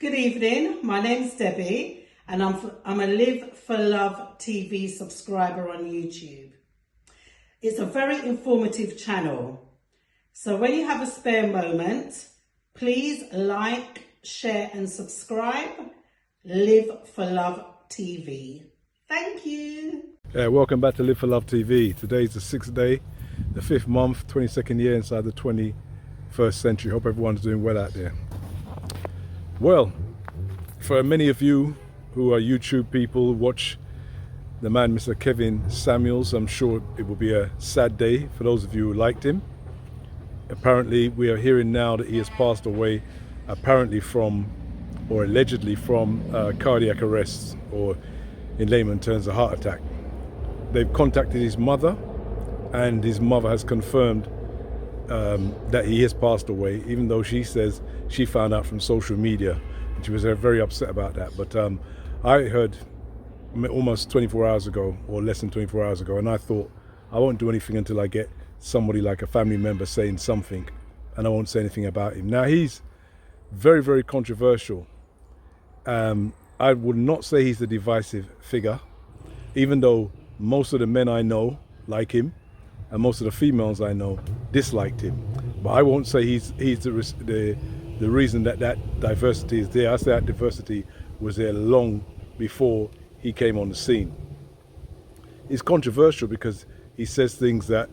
Good evening, my name's Debbie and I'm a Live for Love TV subscriber on YouTube. It's a very informative channel, so when you have a spare moment, please like, share and subscribe. Live for Love TV. Thank you. Welcome back to Live for Love TV. Today's the 6th day, the 5th month, 22nd year inside the 21st century. Hope everyone's doing well out there. Well, for many of you who are YouTube people, watch the man Mr. Kevin Samuels, I'm sure it will be a sad day for those of you who liked him. Apparently we are hearing now that he has passed away, apparently from, or allegedly from, cardiac arrest, or in layman terms, a heart attack. They've contacted his mother, and his mother has confirmed that he has passed away, even though she says she found out from social media, and she was very upset about that. But I heard almost 24 hours ago, or less than 24 hours ago, and I thought I won't do anything until I get somebody like a family member saying something, and I won't say anything about him. Now, he's very, very controversial. I would not say he's a divisive figure, even though most of the men I know like him, and most of the females I know disliked him. But I won't say he's the reason that diversity is there. I say that diversity was there long before he came on the scene. He's controversial because he says things that,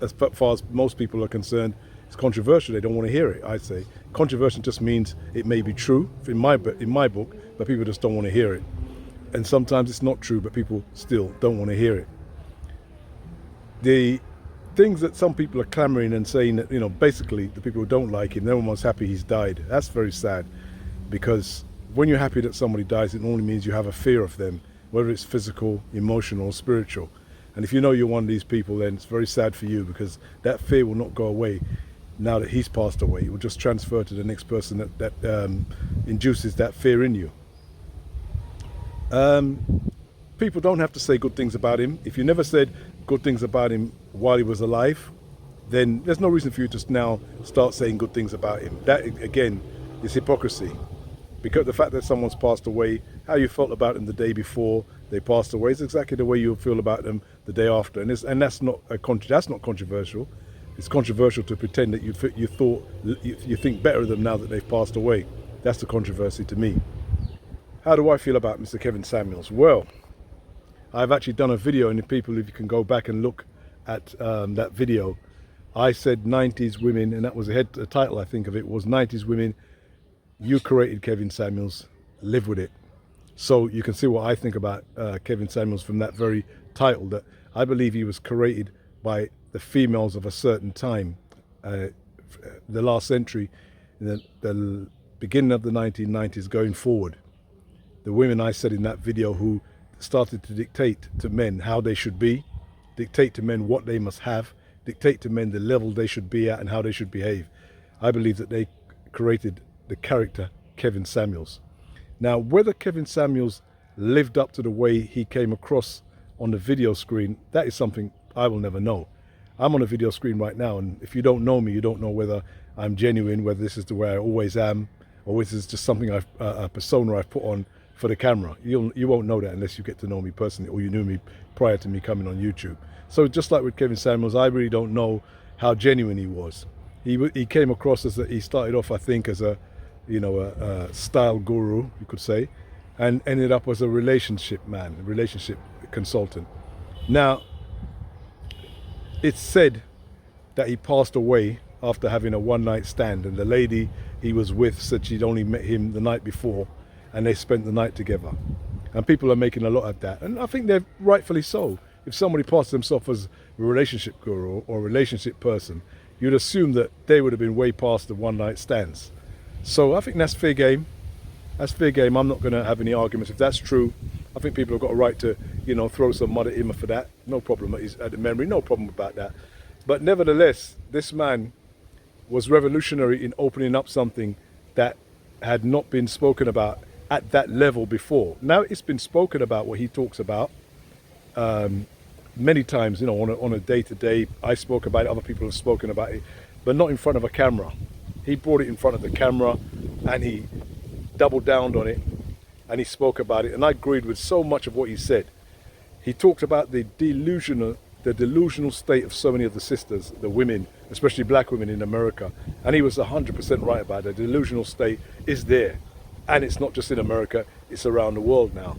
as far as most people are concerned, it's controversial. They don't want to hear it. I say controversial just means it may be true in my book, but people just don't want to hear it. And sometimes it's not true, but people still don't want to hear it. The things that some people are clamoring and saying that, basically the people who don't like him, they're almost happy he's died. That's very sad, because when you're happy that somebody dies, it normally means you have a fear of them, whether it's physical, emotional, or spiritual. And if you know you're one of these people, then it's very sad for you, because that fear will not go away now that he's passed away. It will just transfer to the next person that induces that fear in you. People don't have to say good things about him. If you never said good things about him while he was alive, then there's no reason for you to now start saying good things about him. That, again, is hypocrisy. Because the fact that someone's passed away, how you felt about them the day before they passed away is exactly the way you'll feel about them the day after. And that's not controversial. It's controversial to pretend that you think better of them now that they've passed away. That's the controversy to me. How do I feel about Mr. Kevin Samuels? Well, I've actually done a video, and if you can go back and look at that video, I said 90s women, and that was the title I think of it was 90s women. You created Kevin Samuels, live with it. So you can see what I think about Kevin Samuels from that very title, that I believe he was created by the females of a certain time, the last century, in the beginning of the 1990s going forward. The women I said in that video who started to dictate to men how they should be, dictate to men what they must have, dictate to men the level they should be at and how they should behave. I believe that they created the character Kevin Samuels. Now, whether Kevin Samuels lived up to the way he came across on the video screen, that is something I will never know. I'm on a video screen right now, and if you don't know me, you don't know whether I'm genuine, whether this is the way I always am, or whether this is just something a persona I've put on for the camera. You won't know that unless you get to know me personally, or you knew me prior to me coming on YouTube. So just like with Kevin Samuels, I really don't know how genuine he was. He came across as he started off, I think, as a style guru, you could say, and ended up as a relationship man, a relationship consultant. Now, it's said that he passed away after having a one-night stand, and the lady he was with said she'd only met him the night before, and they spent the night together. And people are making a lot of that, and I think they're rightfully so. If somebody passed themselves as a relationship guru or a relationship person, you'd assume that they would have been way past the one-night stands. So I think that's fair game. That's fair game. I'm not going to have any arguments. If that's true, I think people have got a right to, throw some mud at him for that. No problem at the memory. No problem about that. But nevertheless, this man was revolutionary in opening up something that had not been spoken about at that level before. Now it's been spoken about, what he talks about many times, on a day-to-day. I spoke about it, other people have spoken about it, but not in front of a camera. He brought it in front of the camera, and he doubled down on it, and he spoke about it, and I agreed with so much of what he said. He talked about the delusional state of so many of the sisters, the women, especially black women in America, and he was 100% right about it. The delusional state is there, and it's not just in America, it's around the world now.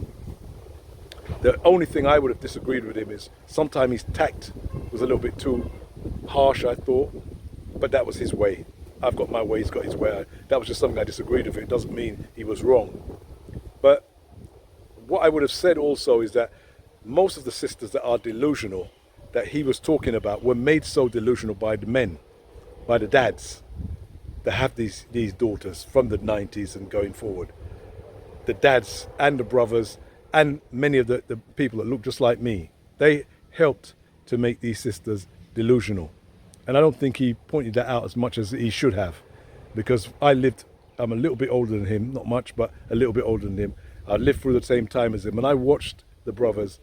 The only thing I would have disagreed with him is sometimes his tact was a little bit too harsh, I thought, but that was his way. I've got my way, he's got his way. That was just something I disagreed with. It doesn't mean he was wrong. But what I would have said also is that most of the sisters that are delusional that he was talking about were made so delusional by the men, by the dads that have these daughters from the 90s and going forward. The dads and the brothers and many of the people that look just like me, they helped to make these sisters delusional. And I don't think he pointed that out as much as he should have, because I'm a little bit older than him, not much, but a little bit older than him. I lived through the same time as him, and I watched the brothers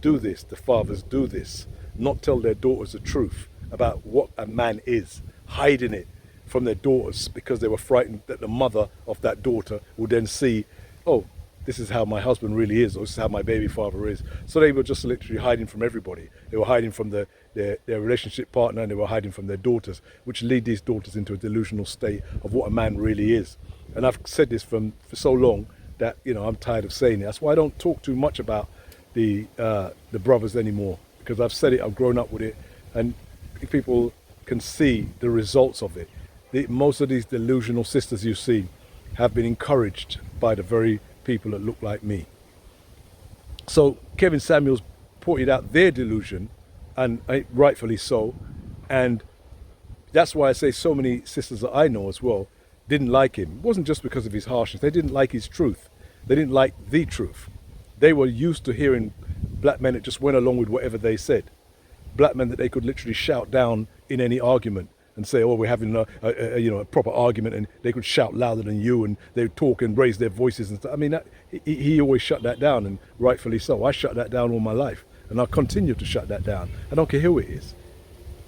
do this, the fathers do this, not tell their daughters the truth about what a man is, hiding it from their daughters because they were frightened that the mother of that daughter would then see, oh, this is how my husband really is, or this is how my baby father is. So they were just literally hiding from everybody. They were hiding from their relationship partner, and they were hiding from their daughters, which lead these daughters into a delusional state of what a man really is. And I've said this for so long that, you know, I'm tired of saying it. That's why I don't talk too much about the brothers anymore, because I've said it, I've grown up with it, and people can see the results of it. Most of these delusional sisters you see have been encouraged by the very people that look like me. So Kevin Samuels pointed out their delusion, and rightfully so, and that's why I say so many sisters that I know as well didn't like him. It wasn't just because of his harshness. They didn't like his truth. They didn't like the truth. They were used to hearing black men that just went along with whatever they said. Black men that they could literally shout down in any argument and say, oh, we're having a proper argument, and they could shout louder than you, and they would talk and raise their voices and stuff. I mean, he always shut that down, and rightfully so. I shut that down all my life, and I'll continue to shut that down. I don't care who it is.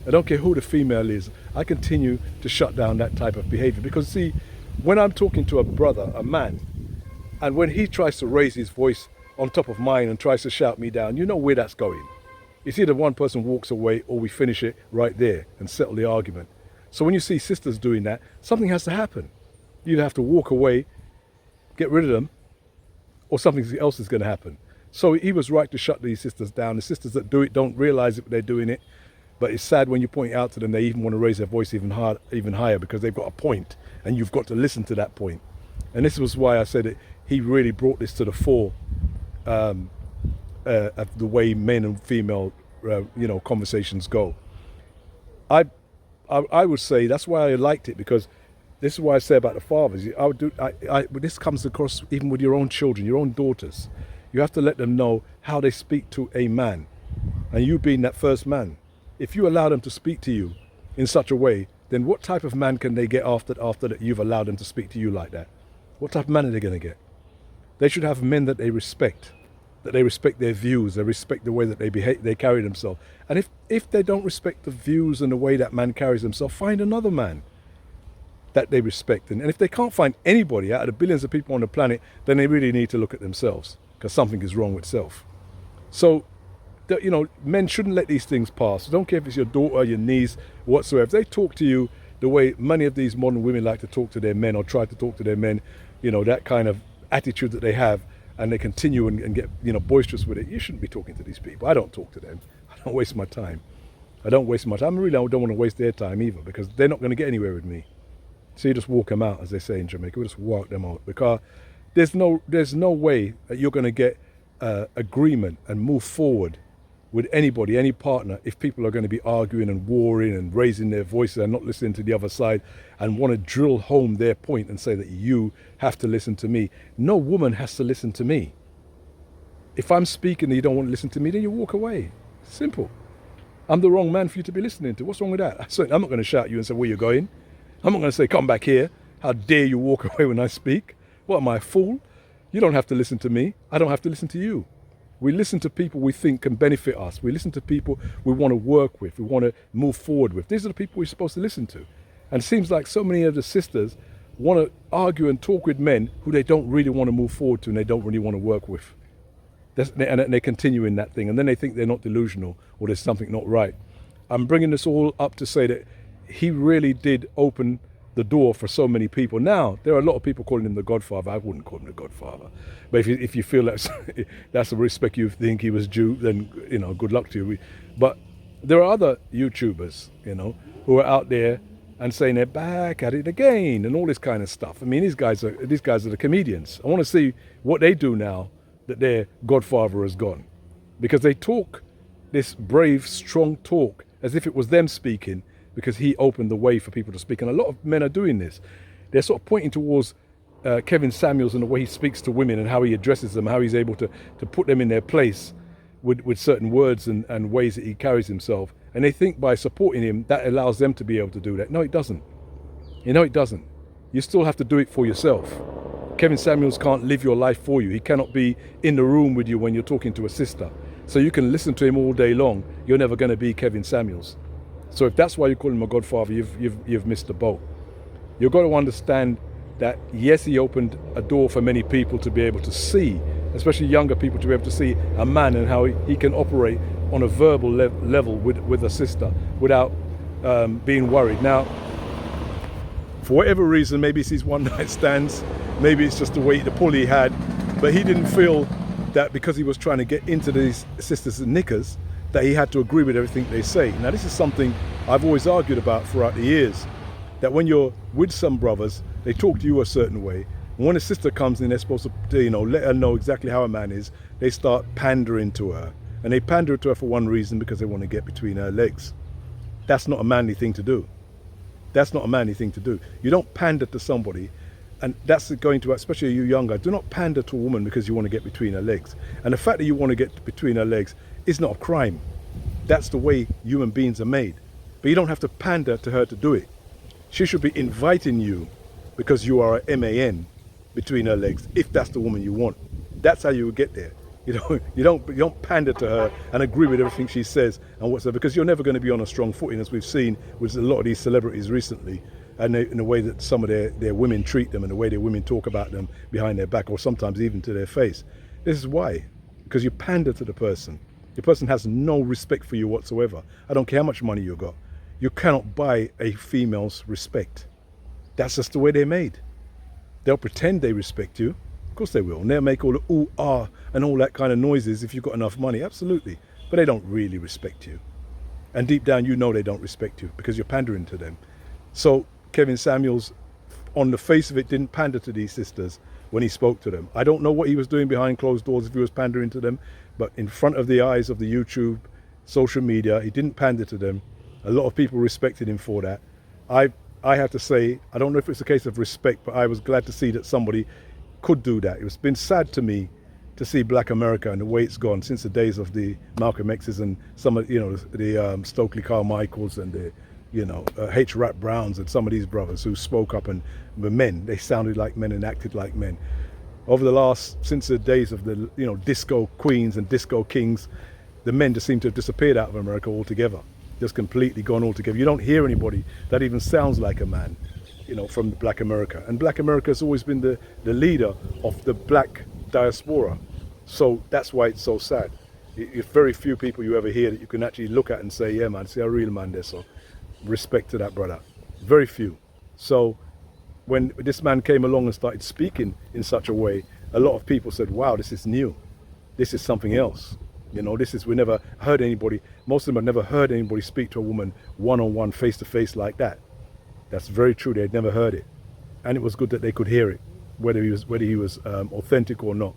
I don't care who the female is. I continue to shut down that type of behavior, because see, when I'm talking to a brother, a man, and when he tries to raise his voice on top of mine and tries to shout me down, you know where that's going. It's either one person walks away or we finish it right there and settle the argument. So when you see sisters doing that, something has to happen. You either have to walk away, get rid of them, or something else is going to happen. So he was right to shut these sisters down. The sisters that do it don't realize it, they're doing it. But it's sad when you point out to them, they even want to raise their voice even higher, because they've got a point, and you've got to listen to that point. And this was why I said it. He really brought this to the fore of the way men and female, conversations go. I would say that's why I liked it, because this is why I say about the fathers. This comes across even with your own children, your own daughters. You have to let them know how they speak to a man, and you being that first man. If you allow them to speak to you in such a way, then what type of man can they get after that you've allowed them to speak to you like that? What type of man are they going to get? They should have men that they respect their views, they respect the way that they behave, they carry themselves. And if they don't respect the views and the way that man carries himself, find another man that they respect. And if they can't find anybody out of the billions of people on the planet, then they really need to look at themselves, because something is wrong with self. So, men shouldn't let these things pass. I don't care if it's your daughter, your niece, whatsoever. If they talk to you the way many of these modern women like to talk to their men, or try to talk to their men, that kind of attitude that they have, and they continue and get boisterous with it, you shouldn't be talking to these people. I don't talk to them. I don't waste my time. I don't waste my time. I don't want to waste their time either, because they're not going to get anywhere with me. So you just walk them out, as they say in Jamaica. We just walk them out, because there's no way that you're going to get agreement and move forward with anybody, any partner, if people are going to be arguing and warring and raising their voices and not listening to the other side and want to drill home their point and say that you have to listen to me. No woman has to listen to me. If I'm speaking and you don't want to listen to me, then you walk away. Simple. I'm the wrong man for you to be listening to. What's wrong with that? So I'm not going to shout at you and say, where you going? I'm not going to say, come back here. How dare you walk away when I speak? What, am I a fool? You don't have to listen to me. I don't have to listen to you. We listen to people we think can benefit us. We listen to people we want to work with, we want to move forward with. These are the people we're supposed to listen to. And it seems like so many of the sisters want to argue and talk with men who they don't really want to move forward to and they don't really want to work with. And they continue in that thing, and then they think they're not delusional or there's something not right. I'm bringing this all up to say that he really did open the door for so many people. Now, there are a lot of people calling him the Godfather. I wouldn't call him the Godfather. But if you feel that's the respect you think he was due, then, good luck to you. But there are other YouTubers, who are out there and saying they're back at it again and all this kind of stuff. I mean, these guys are the comedians. I want to see what they do now that their Godfather has gone. Because they talk this brave, strong talk as if it was them speaking, because he opened the way for people to speak. And a lot of men are doing this. They're sort of pointing towards Kevin Samuels and the way he speaks to women and how he addresses them, how he's able to put them in their place with certain words and ways that he carries himself. And they think by supporting him, that allows them to be able to do that. No, it doesn't. It doesn't. You still have to do it for yourself. Kevin Samuels can't live your life for you. He cannot be in the room with you when you're talking to a sister. So you can listen to him all day long. You're never going to be Kevin Samuels. So if that's why you call him a Godfather, you've missed the boat. You've got to understand that, yes, he opened a door for many people to be able to see, especially younger people, to be able to see a man and how he can operate on a verbal level with a sister without being worried. Now, for whatever reason, maybe it's his one-night stands, maybe it's just the pull he had, but he didn't feel that because he was trying to get into these sisters' knickers, that he had to agree with everything they say. Now, this is something I've always argued about throughout the years, that when you're with some brothers, they talk to you a certain way. And when a sister comes in, they're supposed to, let her know exactly how a man is. They start pandering to her. And they pander to her for one reason, because they want to get between her legs. That's not a manly thing to do. That's not a manly thing to do. You don't pander to somebody, and that's going to, especially you younger, do not pander to a woman because you want to get between her legs. And the fact that you want to get between her legs is not a crime. That's the way human beings are made. But you don't have to pander to her to do it. She should be inviting you because you are a man between her legs, if that's the woman you want. That's how you will get there. You don't pander to her and agree with everything she says and whatsoever, because you're never going to be on a strong footing, as we've seen with a lot of these celebrities recently, and in the way that some of their women treat them and the way their women talk about them behind their back, or sometimes even to their face. This is why, because you pander to the person. The person has no respect for you whatsoever. I don't care how much money you got. You cannot buy a female's respect. That's just the way they're made. They'll pretend they respect you. Of course they will. And they'll make all the ooh, ah, and all that kind of noises if you've got enough money. Absolutely. But they don't really respect you. And deep down, you know they don't respect you because you're pandering to them. So Kevin Samuels, on the face of it, didn't pander to these sisters when he spoke to them. I don't know what he was doing behind closed doors, if he was pandering to them, but in front of the eyes of the YouTube, social media, he didn't pander to them. A lot of people respected him for that. I have to say, I don't know if it's a case of respect, but I was glad to see that somebody could do that. It's been sad to me to see Black America and the way it's gone since the days of the Malcolm X's and some of the Stokely Carmichaels and the H.R.I.P. Browns and some of these brothers who spoke up and were men. They sounded like men and acted like men. Over the since the days of the disco queens and disco kings, the men just seem to have disappeared out of America altogether, just completely gone altogether. You don't hear anybody that even sounds like a man, from Black America. And Black America has always been the leader of the black diaspora. So that's why it's so sad. It's very few people you ever hear that you can actually look at and say, yeah, man, see a real man there. So respect to that brother. Very few. So when this man came along and started speaking in such a way, a lot of people said, wow, this is new. This is something else. We never heard anybody, most of them had never heard anybody speak to a woman one-on-one, face-to-face like that. That's very true. They'd never heard it. And it was good that they could hear it, whether he was authentic or not.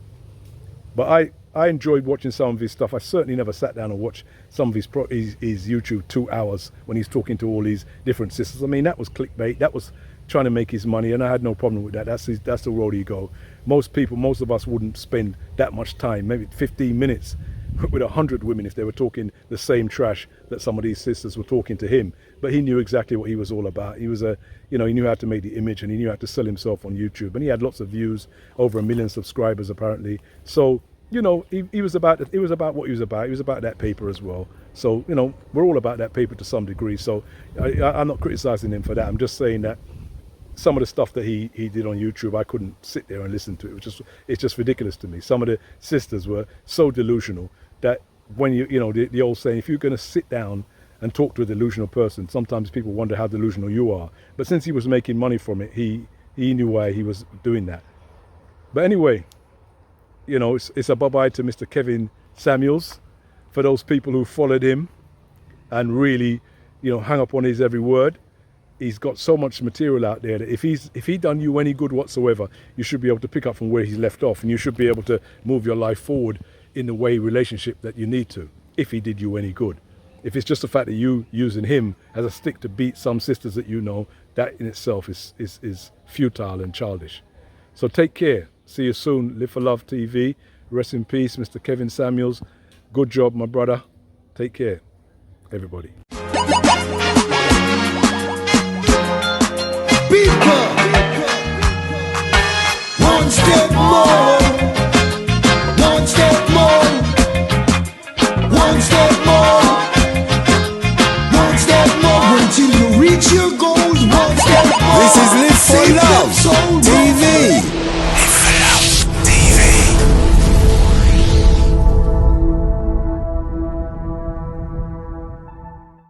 But I enjoyed watching some of his stuff. I certainly never sat down and watched some of his YouTube 2 hours when he's talking to all these different sisters. I mean, that was clickbait. That was trying to make his money, and I had no problem with that. That's the road he go. Most of us wouldn't spend that much time, maybe 15 minutes with 100 women if they were talking the same trash that some of these sisters were talking to him. But he knew exactly what he was all about. He was he knew how to make the image, and he knew how to sell himself on YouTube. And he had lots of views, over 1 million subscribers apparently. So, he was about what he was about. He was about that paper as well. So, we're all about that paper to some degree. So I'm not criticizing him for that. I'm just saying that some of the stuff that he did on YouTube, I couldn't sit there and listen to it. It's just ridiculous to me. Some of the sisters were so delusional that when you know the old saying, if you're going to sit down and talk to a delusional person, sometimes people wonder how delusional you are. But since he was making money from it, he knew why he was doing that. But anyway, you know, it's a bye-bye to Mr. Kevin Samuels. For those people who followed him and really, you know, hung up on his every word. He's got so much material out there that if he done you any good whatsoever, you should be able to pick up from where he's left off, and you should be able to move your life forward in the way relationship that you need to, if he did you any good. If it's just the fact that you using him as a stick to beat some sisters that you know, that in itself is futile and childish. So take care. See you soon. Live for Love TV. Rest in peace, Mr. Kevin Samuels. Good job, my brother. Take care, everybody. People, one step more, one step more, one step more, one step more until you reach your goals. One step more. This is Live for Love